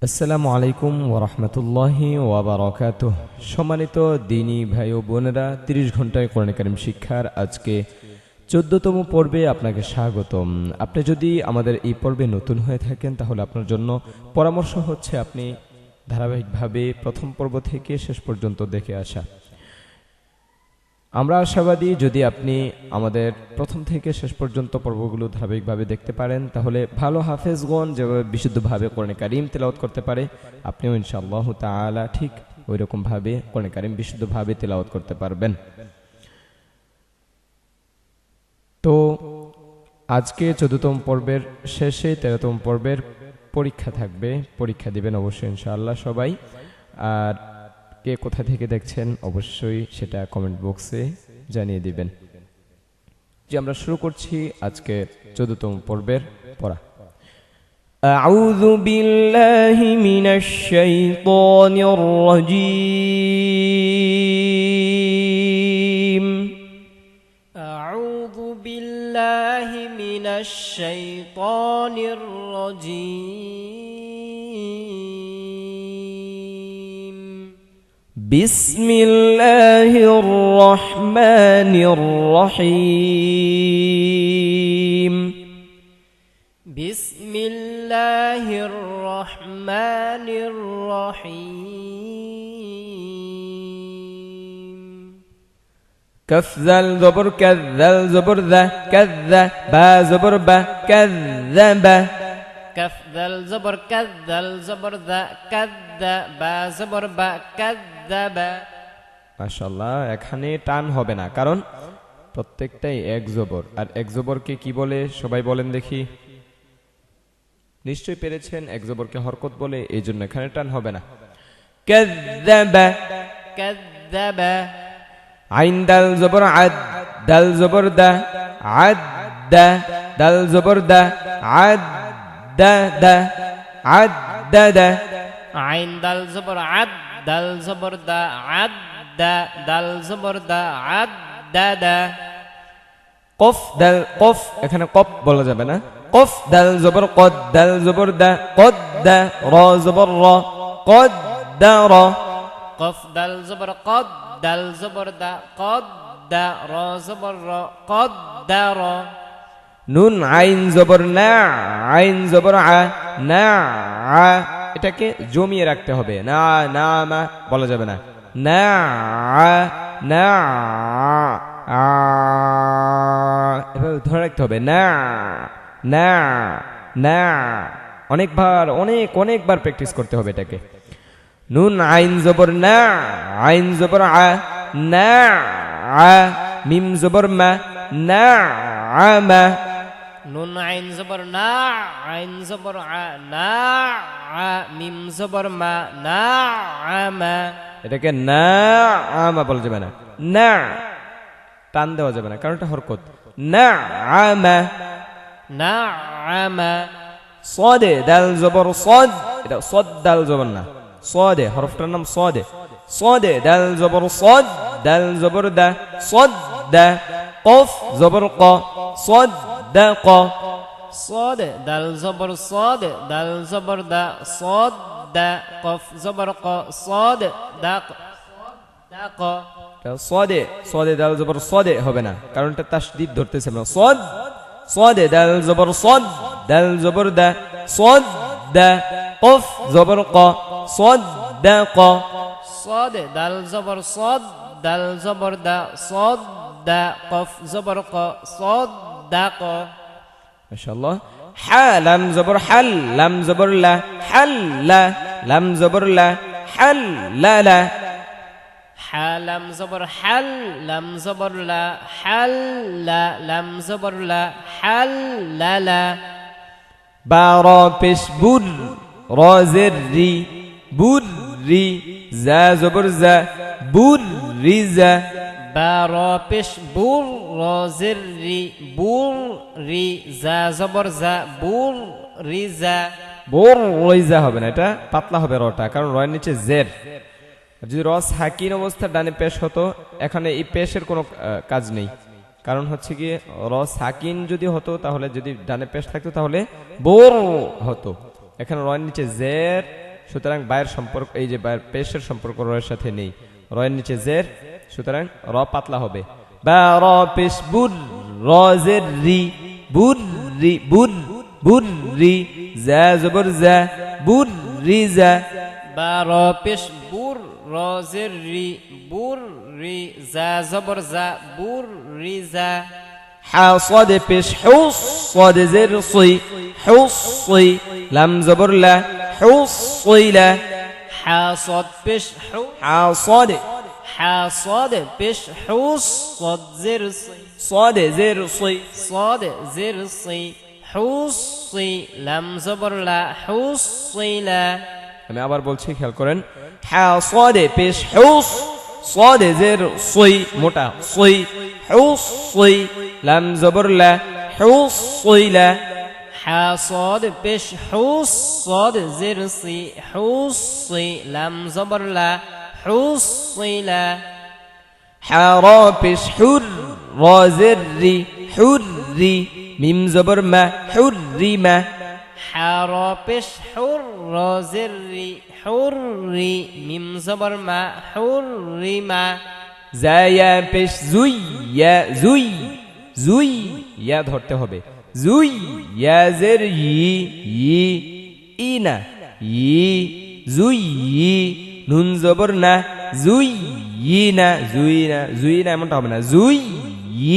আসসালামু আলাইকুম ওয়ারাহমাতুল্লাহি ওয়াবারাকাতুহ। সম্মানিত দিনী ভাই ও বোনেরা, ৩০ ঘন্টায় কোরআন কারীম শিক্ষার আজকে ১৪তম পর্বে আপনাকে স্বাগতম। আপনি যদি আমাদের এই পর্বে নতুন হয়ে থাকেন তাহলে আপনার জন্য পরামর্শ হচ্ছে আপনি ধারাবাহিকভাবে প্রথম পর্ব থেকে শেষ পর্যন্ত দেখে আসা। আমরা আশাবাদী যদি আপনি আমাদের প্রথম থেকে শেষ পর্যন্ত পর্বগুলো ধারাবাহিকভাবে দেখতে পারেন তাহলে ভালো হাফেজগণ যেভাবে বিশুদ্ধভাবে কোরআন কারীম তেলাওয়াত করতে পারে, আপনিও ইনশাআল্লাহ তাআলা ঠিক ওই রকম ভাবে কোরআন কারীম বিশুদ্ধভাবে তেলাওয়াত করতে পারবেন। তো আজকে ১৪তম পর্বের শেষে ১৩তম পর্বের পরীক্ষা থাকবে, পরীক্ষা দিবেন অবশ্যই ইনশাআল্লাহ সবাই। আর কে কোথা থেকে দেখছেন অবশ্যই সেটা কমেন্ট বক্সে জানিয়ে দিবেন। যে আমরা শুরু করছি আজকে ১৪তম পর্বের পড়া। আউযু বিল্লাহি মিনাশ শাইতানির রাজীম। আউযু বিল্লাহি মিনাশ শাইতানির রাজীম। বিসমিল্লাহির রহমানির রহিম। বিসমিল্লাহির রহমানির রহিম। كف ذا الزبر كذا الزبر ذا كذا با زبر با كذب كف ذا الزبر كذا الزبر ذا كذا با زبر با كذب। মাশাআল্লাহ, এখানে টান হবে না কারণ প্রত্যেকটাই এক জবর। আর এক জবরকে কি বলে সবাই বলেন দেখি? নিশ্চয়ই পেরেছেন, এক জবরকে হরকত বলে, এই জন্য এখানে টান হবে না। কাযযাবা كذب আইন দাল জবর আদ দাল জবর দা আদ দা দাল জবর দা আদ দা দা আদ দা দা। عين دال زبر عد دال زبر دا عد دا دال زبر دا عد دا دا। কফ দাল কফ, এখানে কফ বলা যাবে না। কফ দাল জবর কদ দাল জবর দা কদ দা র জবর র কদ দা র। قف دال زبر قد دال زبر دا قد دا را زبر را قد دا را। নুন আইন জবর না আইন জবর আ না আ, এটাকে জমিয়ে রাখতে হবে। না না মা বলা যাবে না। না আ না আ, এভাবে ধরে রাখতে হবে। না না না, অনেকবার অনেকবার প্র্যাকটিস করতে হবে এটাকে। নুন আইন জবর না আইন জবর আ না আ, মিম জবর মা না আমা। نون عين زبر نا عين زبر ع نا ع ميم زبر ما نا عما। এটাকে না আমা বলা যাবে না। না টান দেওয়া যাবে না কারণ এটা হরকত। না আমা। نا عما সদে দাল জবর সদ, এটা সদ দাল জবর না, সদে হরফটার নাম সদে। সদে দাল জবর সদ দাল জবর দা সদ দা কফ জবর ক সদ দা ক। صاد دال زبر صاد دال زبر دا صاد دا قف زبر ق صاد دا دا ق। সদে সদে দাল জবর সদে হবে না কারণ এটা তাসদীদ ধরতেছে আমরা। সদ সদে দাল জবর সদ দাল জবর দা সদ দা কফ জবর ক সদ দা ক। صاد دال زبر صاد دال زبر دا صاد دا قف زبر ق صاد دا ق। মাশাআল্লাহ। হা লাম জবর হাল লাম জবর লা হাল লা লাম জবর লা হাল লা লা। حلم زبر حل لم زبر لا حل لا لم زبر لا حل لا لا। বা র পেশ বুর র জের রি বুর রি জা জবর জা বুর রি জা। بارا پیش بور رازر ری بور রি জা জবর জা বুর রিজা। বোর রইজা হবে না, এটা পাতলা হবে রটা কারণ রয়ের নিচে জের। যদি র সাকিন অবস্থা ডানে পেশ হতো, এখানে এই পেশের কোনো কাজ নেই কারণ হচ্ছে কি র সাকিন যদি হতো তাহলে যদি ডানে পেশ থাকতো তাহলে বোর হতো। এখানে রয়ের নিচে জের সুতরাং বায়ের সম্পর্ক, এই যে বায়ের পেশের সম্পর্ক রয়ের সাথে নেই। রয়ের নিচে জের, সুতরাং র পাতলা হবে। বা র পেশ বুর, র জের রি, বুর রি, বুর বুর রি, জা জবর জা, বুর রি জা। বা র পেশ বুর, র জের রি, বুর রি, জা জবর জা, বুর রি জা। হা صاد পেশ হুস, صاد জের সুই, হুস সুই, লাম জবর লা, হুস সুইলা। হা সদ পেশ হু, হা صاد, হা সদ পেশ হুস, সদ জের সি, صاد জের সুই, সদ জের সি, হুস সি, লাম জবর লা, হুস সিলা। আমি আবার বলছি, খেয়াল করেন। হা صاد পেশ হুস, صاد জের সুই, মোটা সুই, হুস সুই, লাম জবর লা, হুস সুইলা। হা সদ পেশ হুস, সদ জের সি, হুস সি, লাম জবর লা, হুস সিলা। হা র পেশ হুর, র জের রি, হুররি, মিম জবর মা, হুররিমা। হা র পেশ হুর, র জের রি, হুররি, মিম জবর মা, হুররিমা। জায়া পেশ জুই, ইয়া জুই, জুই, ইয়া ধরতে হবে। জুই, ইয়া জের ই, ই, ইনা, ই, জুই, ই, নুন জবর না, জুই, ইনা, জুইনা, জুইনা এমনটা হবে না, জুই,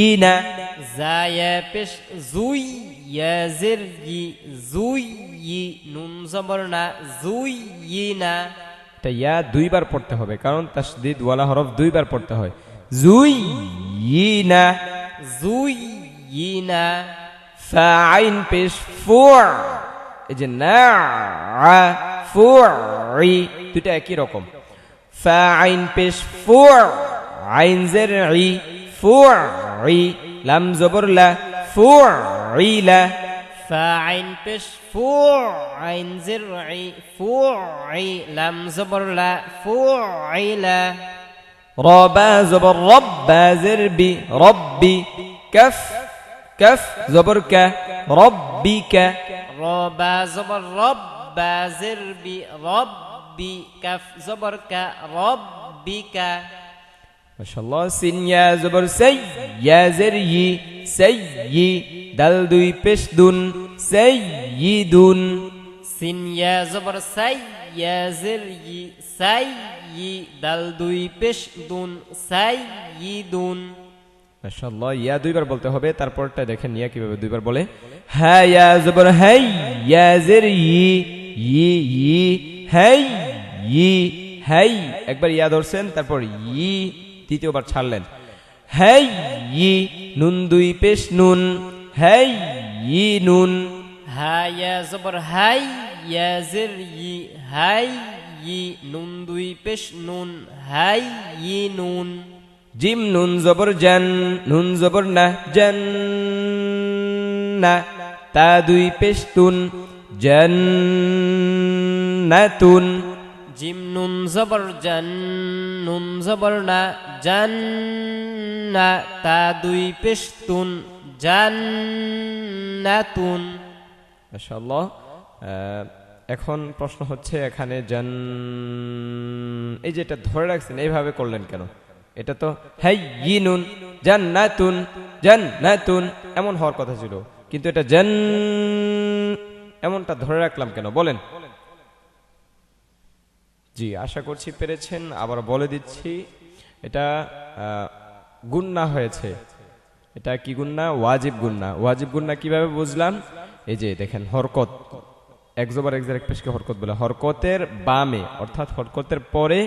ইনা। জায়া পেশ জুই, ইয়া জের ই, জুই, ই, নুন জবর না, জুই, ইনা। এটা ইয়া দুইবার পড়তে হবে, কারণ তাসদিদ ওয়ালা হরফ দুইবার পড়তে হয়। জুই, ইনা। জুই, ইনা। ফা আইন পেশ ফুর, এই যে না, ফুরি, দুটা একই রকম। ফা আইন পেশ ফুর, আইন জের ই, ফুরি, লাম জবর লা, ফুরিলা। ফা আইন পেশ ফু, আইন জের ই, ফু, ই, লাম জবর লা, ফু, ইলা। রবা জবর রব্বা জের বি, রব্বি, কফ, কফ জবর কা, রব্বিকা। রবা জবর রব্বা জের বি, রব্বি, কাফ জবর কা, রব্বিকা। মাশাআল্লাহ। সিন ইয়া জবর সাই, ইয়া জের ই, সাইয়্যি, দাল দুই পেশ দুন, সাইয়্যিদুন। সিন ইয়া জবর সাই, ইয়া জের ই, সাই, ই, দাল দুই পেশ দুন, সাই, ই, দুন। মাশাআল্লাহ। ইয়া দুইবার বলতে হবে, তারপরটা দেখেন ইয়া কিভাবে দুইবার বলে। হা ইয়া জবর হাই, ইয়া জের ই, ই, ই, হাই, ই, হাই, একবার ইয়া ধরছেন, তারপর ই, তৃতীয়বার ছাড়লেন। হাই, ই, নুন দুই পেশ নুন, হাই, ই, নুন। হা ইয়া জবর হাই, ইয়া জের ই, হাই, ই, নুন দুই পেশ নুন, হাই, ই, নুন। জিম নুন জবর জান, নুন জবর না, জান না, তা দুই পেশ তুন, জান্নাতুন। জিম নুন জবর জান, নুন জবর না, জান না, তা দুই পেশ তুন, জান্নাতুন। মাশাআল্লাহ। এখন প্রশ্ন হচ্ছে, এখানে জান, এই যে এটা ধরে রাখছেন, এইভাবে করলেন কেন? এটা তো হাইয়িনুন, জান্নাতুন, জান্নাতুন এমন হওয়ার কথা ছিল, কিন্তু এটা জান, এমনটা ধরে রাখলাম কেন বলেন? জি, আশা করছি পেরেছেন। আবার বলে দিচ্ছি, এটা গুন্না হয়েছে। এটা কি গুন্না? ওয়াজিব গুন্না। ওয়াজিব গুন্না কিভাবে বুঝলাম? এই যে দেখেন, হরকত, এক জবর এক জের এক পেশকে হরকত বলে। হরকতের বামে, অর্থাৎ হরকতের পরে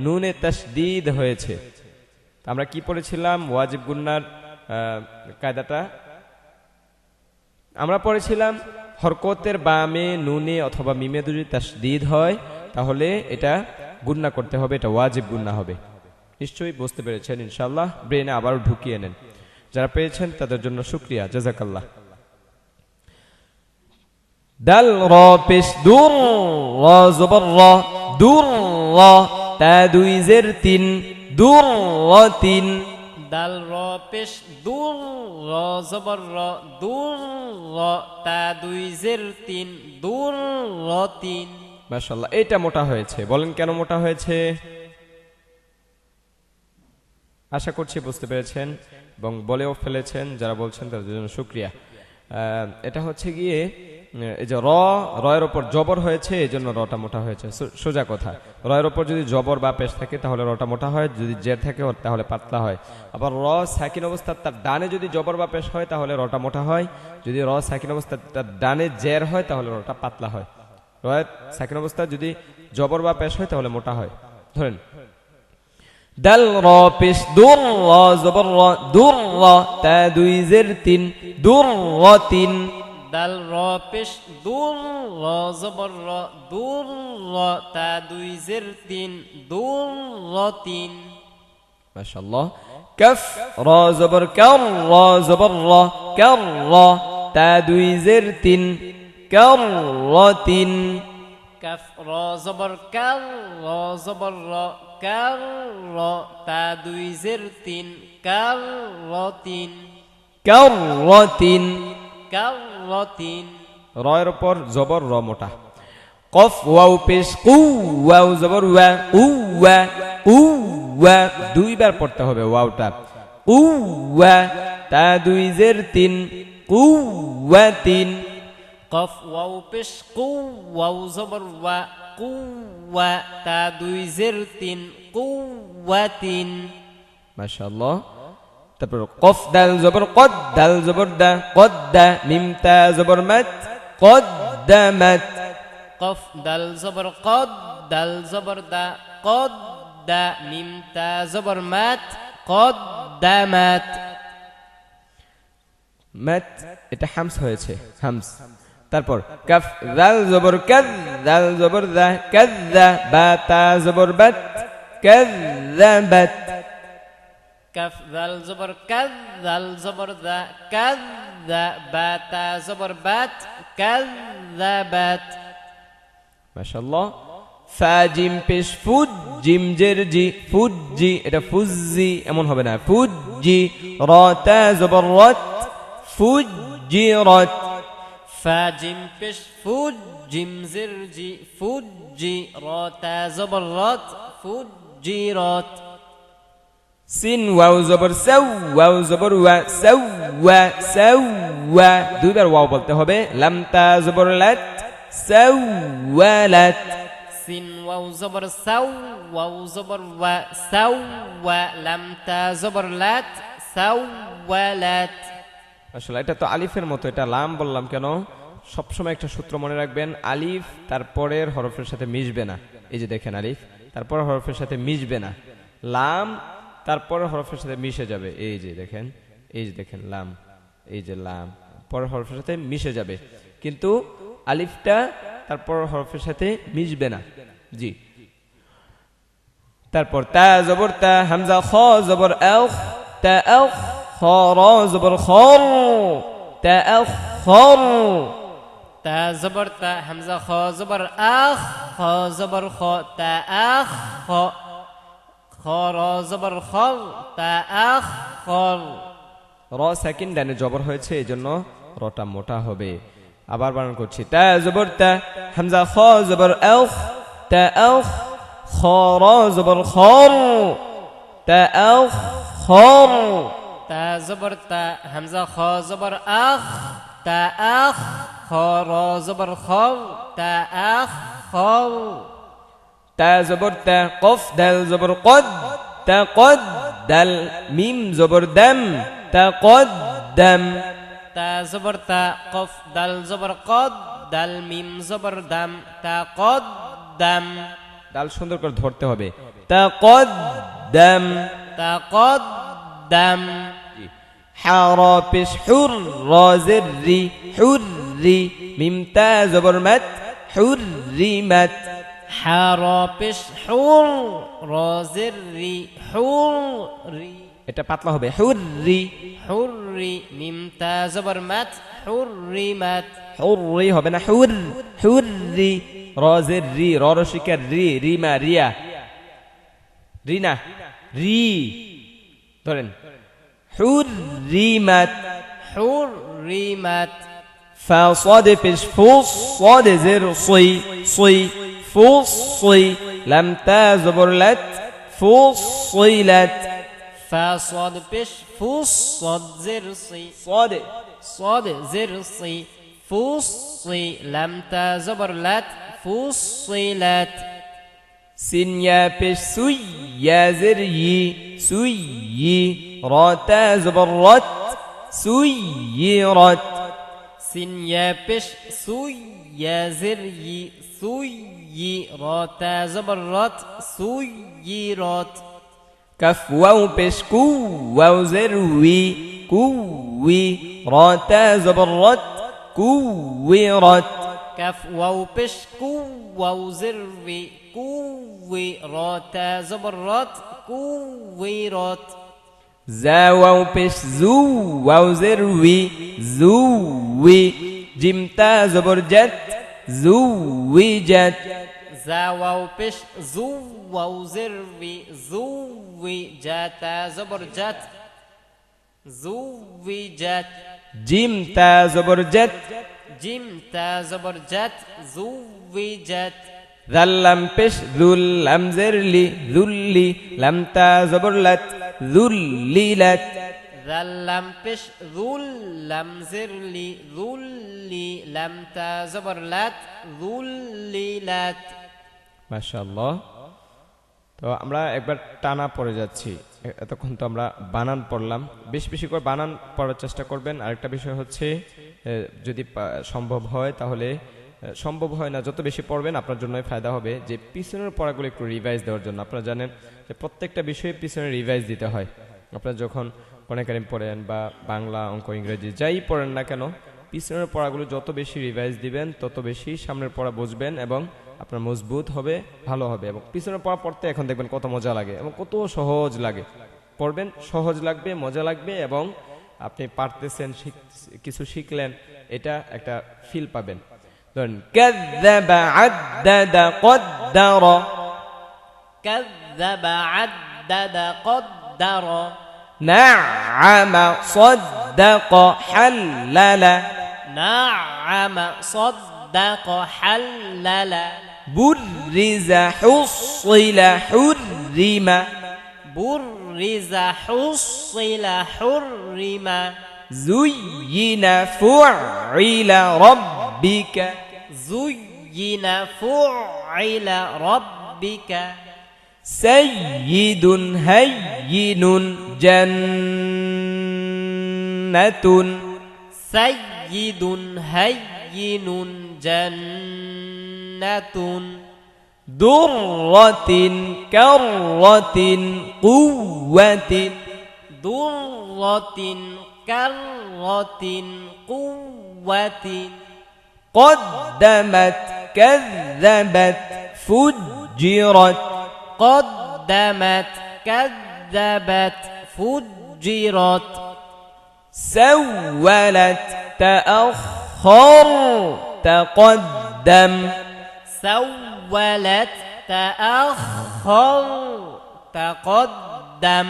নুনে তাসদীদ হয়েছে। আমরা কি পড়েছিলাম ওয়াজিব গুন্নার কায়দাটা? আমরা পড়েছিলাম হরকতের বামে নুনে অথবা মিমে যদি তাসদীদ হয়, তাহলে এটা গুন্না করতে হবে, এটা ওয়াজিব গুন্না হবে। নিশ্চয়ই বুঝতে পেরেছেন ইনশাআল্লাহ। ব্রেনে আবার ঢুকিয়ে নেন। যারা পেয়েছেন তাদের জন্য শুকরিয়া, জাযাকাল্লাহ। দাল র পেশ দুর, র জবর র, দুর র, তা দুই জের তিন, দুর র তিন। দাল র পেশ দুর, র জবর র, দুর র, তা দুই জের তিন, দুর র তিন। মাশাআল্লাহ, এটা মোটা হয়েছে। বলেন কেন মোটা হয়েছে? আশা করছি বুঝতে পেরেছেন এবং বলেও ফেলেছেন। যারা বলছেন তাদের জন্য শুকরিয়া। এটা হচ্ছে গিয়ে এই যে রয়ের ওপর জবর হয়েছে, এই জন্য রটা মোটা হয়েছে। সোজা কথা, রয়ের ওপর যদি জবর বা পেশ থাকে তাহলে রটা মোটা হয়, যদি জের থাকে তাহলে পাতলা হয়। আবার র সাকিন অবস্থার তার ডানে যদি জবর বা পেশ হয় তাহলে রটা মোটা হয়, যদি র সাকিন অবস্থার তার ডানে জের হয় তাহলে রটা পাতলা হয়। রয়ের সাকিন অবস্থা যদি জবর বা পেশ হয় তাহলে মোটা হয়। ধরেন দাল র পেশ দুর র জবর র দুর র তা দুই জের তিন দুর র তিন। দাল র পেশ দুর র জবর র দুর র তা দুই জের তিন দুর র তিন। মাশাআল্লাহ। কাফ র জবর কার র জবর র কার র তা দুই জের তিন কার র তিন। কাফ র জবর কার র জবর র কার র তা দুই জের তিন কার র তিন কার র তিন। কার র তিন। রয়ের ওপর জবর র মোটা। কফ ওয়াও পেশ কু ওয়াও জবর ওয়া উওয়া উওয়া দুইবার পড়তে হবে ওয়াওটা। উওয়া তা দুই জের তিন কুওয়া তিন। কফ ওয়াও পেশ কু ওয়াও জবর ওয়া কুওয়া তা দুই জের তিন কুওয়া তিন। মাশাআল্লাহ। তারপর কফ দাল জবর কদ দাল জবর দা কদ্দা মিম তা জবর মাত কদ্দামাত। কফ দাল জবর কদ দাল জবর দা কদ দা মিম তা জবর মাত কদ্দামাত। মাত এটা হামস হয়েছে, হামস। তারপর কাফ দাল জবর কাদ দাল জবর দা কাদ্দা বা তা জবর বাত কাযযাবাত। কাফ দাল জবর কাদ দাল জবর দা কাদ দা বা তা জবর বাত কাযযাবাত। মাশাআল্লাহ। ফা জিম পেশ ফুজ জিম জের জি ফুজি, এটা ফুজি এমন হবে না, ফুজি। র তা জবর রত ফুজিরত। ফা জিম পেশ ফুজ জিম জের জি ফুজি র তা জবর রত ফুজিরত। সিন ওয়াও জবর সাউ ওয়াও জবর ওয়া সাওয়া সাওয়া দুইবার ওয়াও বলতে হবে। লাম তা জবর লাত সাওয়ালাত। সিন ওয়াও জবর সাউ ওয়াও জবর ওয়া সাওয়া লাম তা জবর লাত সাওয়ালাত। আসলে এটা তো আলিফের মতো, এটা লাম বললাম কেন? সবসময় একটা সূত্র মনে রাখবেন, আলিফ তারপরের হরফের সাথে মিশবে না। এই যে দেখেন আলিফ তারপর হরফের সাথে মিশবে না, লাম তারপরের হরফের সাথে মিশে যাবে। এই যে দেখেন, এই যে দেখেন লাম, এই যে লাম পরের হরফের সাথে মিশে যাবে, কিন্তু আলিফটা তারপর হরফের সাথে মিশবে না। জি। তারপর তা জবর তা হামজা খ জবর আও তা আও খ র জবর খর তা আও খর। তা জবর তা হামজা খ জবর আখ খ জবর খ তা আখ খ খ র জবর খর তা আখ খর। র সেকেন্ড ডানে জবর হয়েছে, এই জন্য রটা মোটা হবে। আবার বানান করছি, তা জবর তা হামজা খ জবর আও তা আও খ র জবর খর তা আও খর। তা জবর তা হামজা খ জবর আখ তা আখ খ র জবর খর তা আখ খর। তা জবর তা কফ দাল জবর কদ তা কদ দাল মিম জবর দাম তা কদ দাম। তা জবর তা কফ দাল জবর কদ দাল মিম জবর দাম তা কদ দাম। দাল সুন্দর করে ধরতে হবে, তা কদ দাম তা কদ দাম। হারা পেশ হুর রাজের রি হুররি মিম তা জবর মাত হুররিমাত। حر পেশ হুর রাজের রি হুররি, এটা পাতলা হবে হুররি। হুররি মিম তা জবর মাত হুররিমাত। হুররি হবে না হুর হুররি। রাজের রি ররশিকার রি রিমা রিয়া রিনা রি ধরেন হুররিমাত। হুররিমাত। فا صاد پیش فو صاد زر صی صی ফুসসি লাম তা জবর লাত ফুসসিলাত ফা صاد পেশ ফুস صاد জের সি صاد صاد زر صي فصي لم تزبر لات فصلت سين يا بش سوي يا زر يي سوي را تا زبر رت سيرت سين يا بش سوي يا زر يي سوي را تزبر رت سيرت كف واو بش كو واو زر وي كوي را تا زبر رت كورت كف واو بش كو واو زروي كوي را تزبر رت كورت زا واو بش زو واو زر وي زوي جيم تا زبر جت زوجت زا واو بش زو واو زروي زوي جاتا زبر جت زوجت جيم تا زبر جت جيم تا زبر جت زوجت ذلم بش ذل لم زرلي ذلي لم تا زبر لت ذللت ذلم بش ذل لم زرلي ذلي لم تا زبر لت ذللت মাশাআল্লাহ। তো আমরা একবার টানা পড়ে যাচ্ছি, এতক্ষণ তো আমরা বানান পড়লাম, বেশি বেশি করে বানান পড়ার চেষ্টা করবেন। আরেকটা বিষয় হচ্ছে যদি সম্ভব হয়, তাহলে সম্ভব হয় না, যত বেশি পড়বেন আপনার জন্যই ফায়দা হবে। যে পিছনের পড়াগুলো একটু রিভাইজ দেওয়ার জন্য, আপনারা জানেন যে প্রত্যেকটা বিষয়ে পিছনে রিভাইজ দিতে হয়। আপনারা যখন কোরআন কারীম পড়েন বা বাংলা, অঙ্ক, ইংরেজি যাই পড়েন না কেন, পিছনের পড়াগুলো যত বেশি রিভাইজ দিবেন তত বেশি সামনের পড়া বুঝবেন এবং আপনার মজবুত হবে, ভালো হবে। এবং পিছনের পড়া পড়তে এখন দেখবেন কত মজা লাগে এবং কত সহজ লাগে। পড়বেন, সহজ লাগবে, মজা লাগবে এবং আপনি পারতেছেন, কিছু শিখলেন, এটা একটা ফিল পাবেন। ধরেন কাযযাবা আদ্দাদা কদ্দারা, كذب عدد قدر نعم صدق حلل نعم صدق حلل برز حصل حرم برز حصل حرم زين فعل ربك زين فعل ربك سيد هين جنة سيد هين جنة درة كرة قوة درة كرة قوة قدمت كذبت فجرت قدمت كذبت فجرت سولت تأخر تقدم سولت تأخر تقدم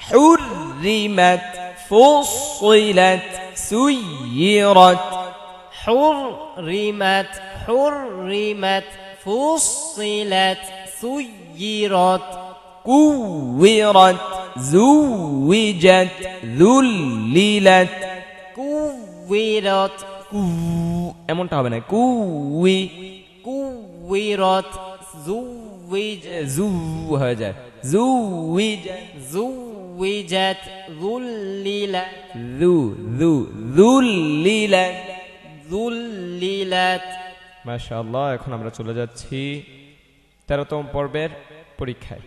حرمت فصلت سيرت حرمت حرمت فصلت سيرت كورت زوجت ذللت كورت এমনটা হবে না, কুই كورت زوجت জু হয়ে যায়, زوجت زوجت ذللت ذللت ذللت মাশাআল্লাহ। এখন আমরা চলে যাচ্ছি 13তম পর্বের পরীক্ষায়।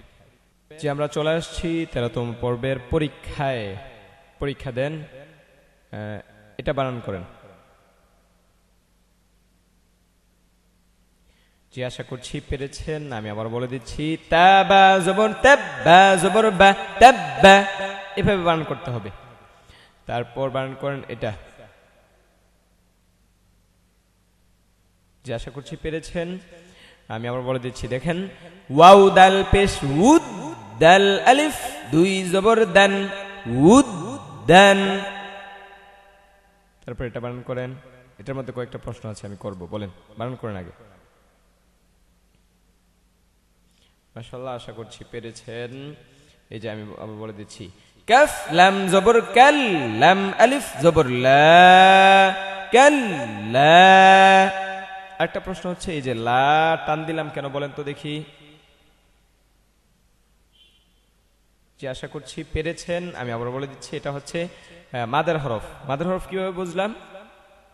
যে আমরা চলে আসছি 13তম পর্বের পরীক্ষায়। পরীক্ষা দেন, এটা বানান করেন। জি, আশা করছি পেরেছেন। আমি আবার বলে দিচ্ছি, তাবা জবর তাব্বা জবর বা তাব্বা, এভাবে বানান করতে হবে। তারপর বানান করেন এটা। জি, আশা করছি পেরেছেন। আমি আবার বলে দিচ্ছি, দেখেন, ওয়াও দাল পেশ উদ দাল আলিফ দুই জবর দান উদ দান। তারপর এটা বানান করেন। এটার মধ্যে কয়েকটা প্রশ্ন আছে, আমি করব, বলেন, বানান করেন আগে। মাশাআল্লাহ, আশা করছি পেরেছেন। এই যে আমি আবার বলে দিচ্ছি, কাফ লাম জবর কাল, লাম আলিফ জবর লা, কাল্লা। একটা প্রশ্ন হচ্ছে, এই যে লা টান দিলাম কেন বলেন তো দেখি। যে আশা করছি পেরেছেন, আমি আবার বলে দিচ্ছি, এটা হচ্ছে মাদের হরফ। মাদের হরফ কিভাবে বুঝলাম?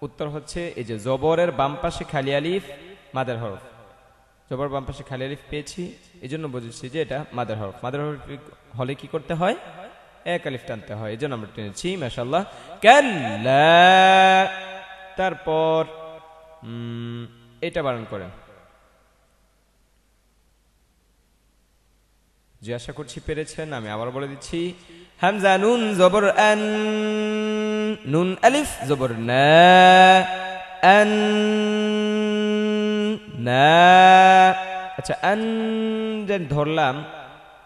উত্তর হচ্ছে, এই যে জবরের বাম পাশে খালি আলিফ মাদের হরফ, জবর বাম পাশে খালি আলিফ পেয়েছি, এই জন্য বুঝেছি যে এটা মাদের হরফ। মাদের হরফ হলে কি করতে হয়? এক আলিফ টানতে হয়, এই জন্য আমরা টেনেছি। মাশাআল্লাহ। কাল্লা। তারপর এটা বানান করেন। যে আশা করছি পেরেছেন, আমি আবার বলে দিচ্ছি, হামজা নুন জবর আন, নুন আলিফ জবর না, আন না। আচ্ছা, আন যে ধরলাম,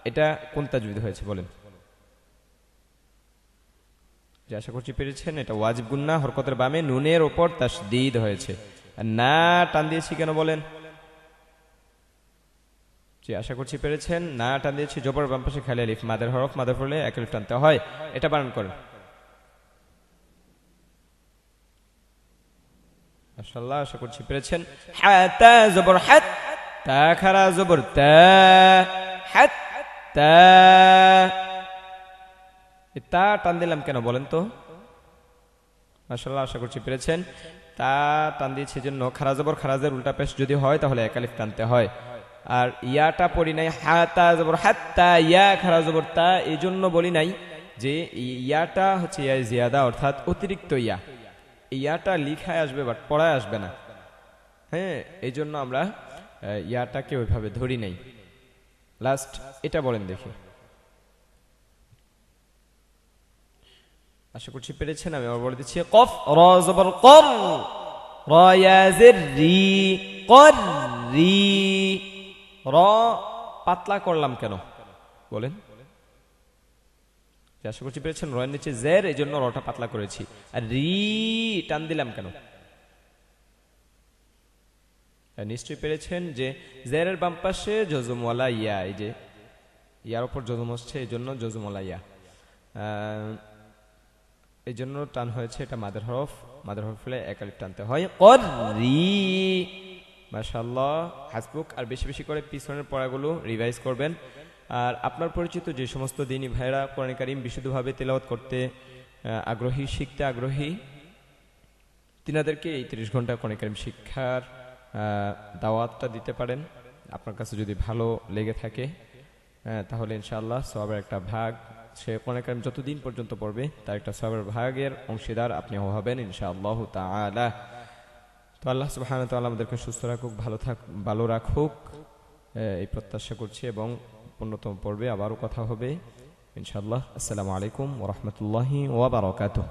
এটা কোন তাজবিদ হয়েছে বলেন? যে আশা করছি পেরেছেন, এটা ওয়াজিব গুন্না, হরকতের বামে নুনের ওপর তাসদীদ হয়েছে। আর না টান দিয়েছি কেন বলেন? যে আশা করছি পেরেছেন, না টান দিয়েছি জবর বাম পাশে খালি আলিফ মাদের হরফ, মাদের ফলে এক আলিফ টানতে হয়, এটা বানান করেন। মাশাআল্লাহ, আশা করছি পেরেছেন। হাতা জবর হাত, তা খারা জবর তা, হাত তা। তা টান দিলাম কেন বলেন তো? মাশাআল্লাহ, আশা করছি পেরেছেন। তা টান দিয়েছি জন্য খারা জবর খারাজের উল্টা পেশ যদি হয় তাহলে এক আলিফ টানতে হয়। আর ইয়াটা পড়ি নাই, হাতা জবর হাত্তা, ইয়া খারা জবর তা, এই জন্য বলি নাই যে ইয়াটা হচ্ছে ইয়া জিয়াদা, অর্থাৎ অতিরিক্ত ইয়া। ইয়াটা লিখায় আসবে বাট পড়ায় আসবে না। হ্যাঁ, এই জন্য আমরা ইয়াটাকে ওইভাবে ধরি নাই। লাস্ট এটা বলেন দেখি। আশা করছি পেরেছেন, আমি আবার বলে দিচ্ছি, কফ র জবর কর, র ইয়া জের রি, কর রি। র পাতলা করলাম কেন বলেন? আশা করছি পেরেছেন, রয়ের নিচে জের, এই জন্য রটা পাতলা করেছি। আর রি টান দিলাম কেন? নিশ্চয়ই পেরেছেন যে জেরের বাম পাশে জজমওয়ালা ইয়া, এই যে ইয়ার উপর জজম হচ্ছে, এই জন্য জজমওয়ালা ইয়া, এই জন্য টান হয়েছে। এটা মাদের হরফ, মাদের হরফ হলে এক আলিফ টানতে হয়। করি। মাশাআল্লাহ, হাসবুক। আর বেশি বেশি করে পিছনের পড়াগুলো রিভাইজ করবেন। আর আপনার পরিচিত যে সমস্ত দিনী ভাইরা কোরআন কারীম বিশুদ্ধভাবে তেলাওয়াত করতে আগ্রহী, শিখতে আগ্রহী, তিনাদেরকে এই 30 ঘন্টা কোরআন কারীম শিক্ষার দাওয়াতটা দিতে পারেন। আপনার কাছে যদি ভালো লেগে থাকে তাহলে ইনশাআল্লাহ সওয়াবের একটা ভাগ, সে কোরআন কারীম যতদিন পর্যন্ত পড়বে তার একটা সওয়াবের ভাগের অংশীদার আপনি হবেন ইনশাআল্লাহ তাআলা। তো আল্লাহ সুবহানাহু ওয়া তাআলা আমাদেরকে সুস্থ রাখুক, ভালো রাখুক, এই প্রত্যাশা করছি। এবং 15তম পর্বে আবারও কথা হবে ইনশাআল্লাহ। আসসালামু আলাইকুম ওয়া রাহমাতুল্লাহি ওয়া বারাকাতুহু।